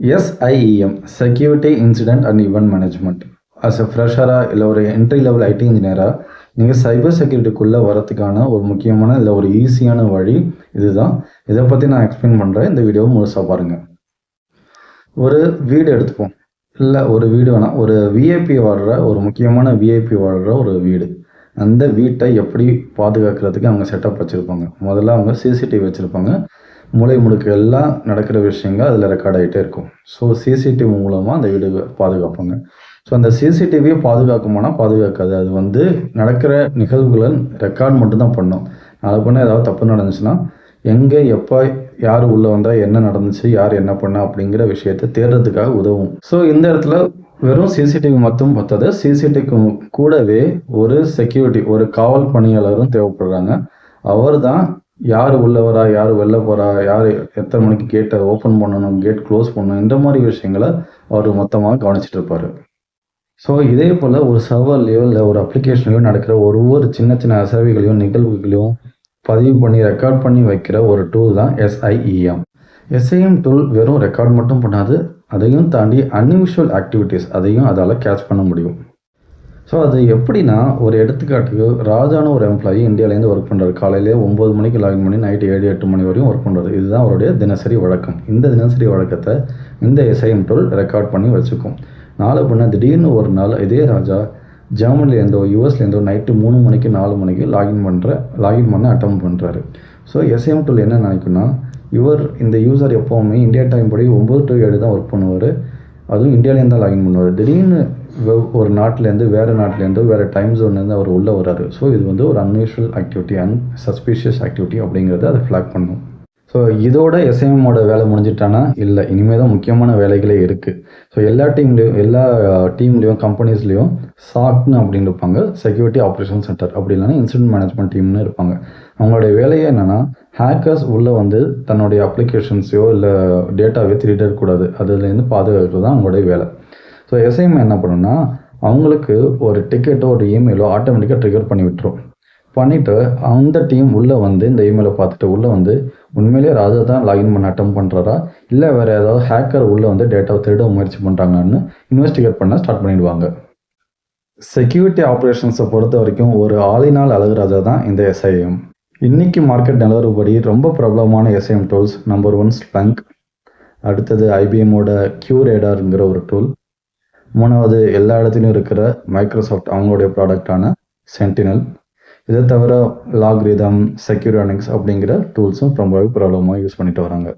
SIEM security incident and event management. As a ஃப்ரெஷராக இல்லை ஒரு என்ட்ரி லெவல் ஐடி இன்ஜினியராக நீங்கள் சைபர் செக்யூரிட்டிக்குள்ளே வரத்துக்கான ஒரு முக்கியமான இல்லை ஒரு ஈஸியான வழி இதுதான். இதை பற்றி நான் எக்ஸ்பிளைன் பண்ணுறேன். இந்த வீடியோவை முழுசாக பாருங்கள். ஒரு வீடு எடுத்துப்போம், இல்லை ஒரு வீடு வேணாம், ஒரு விஐபி வாழ்கிற ஒரு முக்கியமான விஐபி வாழ்கிற ஒரு வீடு. அந்த வீட்டை எப்படி பாதுகாக்கிறதுக்கு அவங்க செட்டப் வச்சுருப்பாங்க. முதல்ல அவங்க சிசிடிவி வச்சுருப்பாங்க. மூளை முடுக்கு எல்லாம் நடக்கிற விஷயங்கள் அதில் ரெக்கார்ட் ஆகிட்டே இருக்கும். ஸோ சிசிடிவி மூலமாக அந்த வீடு பாதுகாப்பாங்க. ஸோ அந்த சிசிடிவியை பாதுகாக்குமானா பாதுகாக்காது. அது நடக்கிற நிகழ்வுகளை ரெக்கார்ட் மட்டும்தான் பண்ணும். நாளை பண்ண ஏதாவது தப்பு நடந்துச்சுன்னா எங்கே எப்போ யார் உள்ளே வந்தால் என்ன நடந்துச்சு, யார் என்ன பண்ணா அப்படிங்கிற விஷயத்தை தேடுறதுக்காக உதவும். ஸோ இந்த இடத்துல வெறும் சிசிடிவி மட்டும் பத்தாது, சிசிடிவிக்கு கூடவே ஒரு செக்யூரிட்டி, ஒரு காவல் பணியாளரும் தேவைப்படுறாங்க. அவர் தான் யார் உள்ளே வரா, யார் வெளில போகிறா, யார் எத்தனை மணிக்கு கேட்டை ஓப்பன் பண்ணணும், கேட் க்ளோஸ் பண்ணணும், இந்த மாதிரி விஷயங்களை அவர் மொத்தமாக கவனிச்சிட்டு இருப்பார். ஸோ இதே போல் ஒரு சர்வர்லையோ இல்லை ஒரு அப்ளிகேஷன்லையோ நடக்கிற ஒவ்வொரு சின்ன சின்ன அசைவுகளையும் நிகழ்வுகளையும் பதிவு பண்ணி ரெக்கார்ட் பண்ணி வைக்கிற ஒரு டூல் தான் SIEM. SIEM டூல் வெறும் ரெக்கார்ட் மட்டும் பண்ணாது, அதையும் தாண்டி அன்யூஷுவல் ஆக்டிவிட்டீஸ் அதையும் அதால் கேட்ச் பண்ண முடியும். ஸோ அது எப்படின்னா, ஒரு எடுத்துக்காட்டுக்கு ராஜான ஒரு எம்ப்ளாயி இந்தியாவிலேருந்து ஒர்க் பண்ணுறாரு. காலையிலே 9 மணிக்கு லாகின் பண்ணி நைட்டு 7-8 மணி வரையும் ஒர்க் பண்ணுறது. இதுதான் அவருடைய தினசரி வழக்கம். இந்த தினசரி வழக்கத்தை இந்த SIEM டூல் ரெக்கார்ட் பண்ணி வச்சுக்கும். நாளை பண்ண திடீர்னு ஒரு நாள் இதே ராஜா ஜெர்மனிலேருந்தோ யூஎஸ்லேருந்தோ நைட்டு 3 மணிக்கு 4 மணிக்கு லாகின் பண்ண அட்டம் பண்ணுறாரு. ஸோ SIEM டூல் என்ன நினைக்குன்னா, இந்த யூசர் எப்போவுமே இந்தியா டைம் படி 9 to 7 தான் ஒர்க் பண்ணுவார். அதுவும் இந்தியாவிலேருந்து தான் லாகின் பண்ணுவார். திடீர்னு ஒரு நாட்டிலேருந்து வேறு டைம் ஜோன்லேருந்து அவர் உள்ளே வர்றாரு. ஸோ இது ஒரு unusual activity and suspicious activity அப்படிங்கிறத அதை ஃப்ளாக் பண்ணும். ஸோ இதோட SIEMோட வேலை முடிஞ்சிட்டானா இல்லை, இனிமேல் தான் முக்கியமான வேலைகளே இருக்குது. ஸோ எல்லா டீம்லேயும் கம்பெனிஸ்லேயும் SOCன்னு அப்படின்னு இருப்பாங்க, செக்யூரிட்டி ஆப்ரேஷன் சென்டர், அப்படி இல்லைன்னா இன்சிடென்ட் மேனேஜ்மெண்ட் டீம்னு இருப்பாங்க. அவங்களுடைய வேலையே என்னென்னா, ஹேக்கர்ஸ் உள்ளே தன்னுடைய அப்ளிகேஷன்ஸையோ இல்லை டேட்டாவே திருடக்கூடாது, அதுலேருந்து பாதுகாக்கிறது தான் அவங்களுடைய வேலை. ஸோ SIEM என்ன பண்ணுன்னா, அவங்களுக்கு ஒரு டிக்கெட்டோ ஒரு இமெயிலோ ஆட்டோமேட்டிக்காக ட்ரிகர் பண்ணி விட்டுரும். பண்ணிவிட்டு அந்த டீம் உள்ளே இந்த இமெயிலை பார்த்துட்டு உள்ளே உண்மையிலேயே ராஜா தான் லாகின் பண்ண அட்டம் பண்ணுறாரா, இல்லை வேறு ஏதாவது ஹேக்கர் உள்ளே டேட்டாவை திருட முயற்சி பண்ணுறாங்கன்னு இன்வெஸ்டிகேட் பண்ண ஸ்டார்ட் பண்ணிடுவாங்க. செக்யூரிட்டி ஆப்ரேஷன்ஸை பொறுத்த வரைக்கும் ஒரு ஆளினால் அழகுராஜா தான் இந்த SIEM. இன்றைக்கி மார்க்கெட் நிலவரப்படி ரொம்ப பிரபலமான SIEM டூல்ஸ் நம்பர் 1 Splunk, அடுத்தது IBMோட QRadarங்கிற ஒரு டூல், 3வது எல்லா இடத்துலையும் இருக்கிற மைக்ரோசாஃப்ட் அவங்களுடைய ப்ராடக்டான Sentinel. இதை தவிர லாக்ரிதம், செக்யூரானிக்ஸ் அப்படிங்கிற டூல்ஸும் ரொம்பவே பிரபலமாக யூஸ் பண்ணிட்டு வராங்க.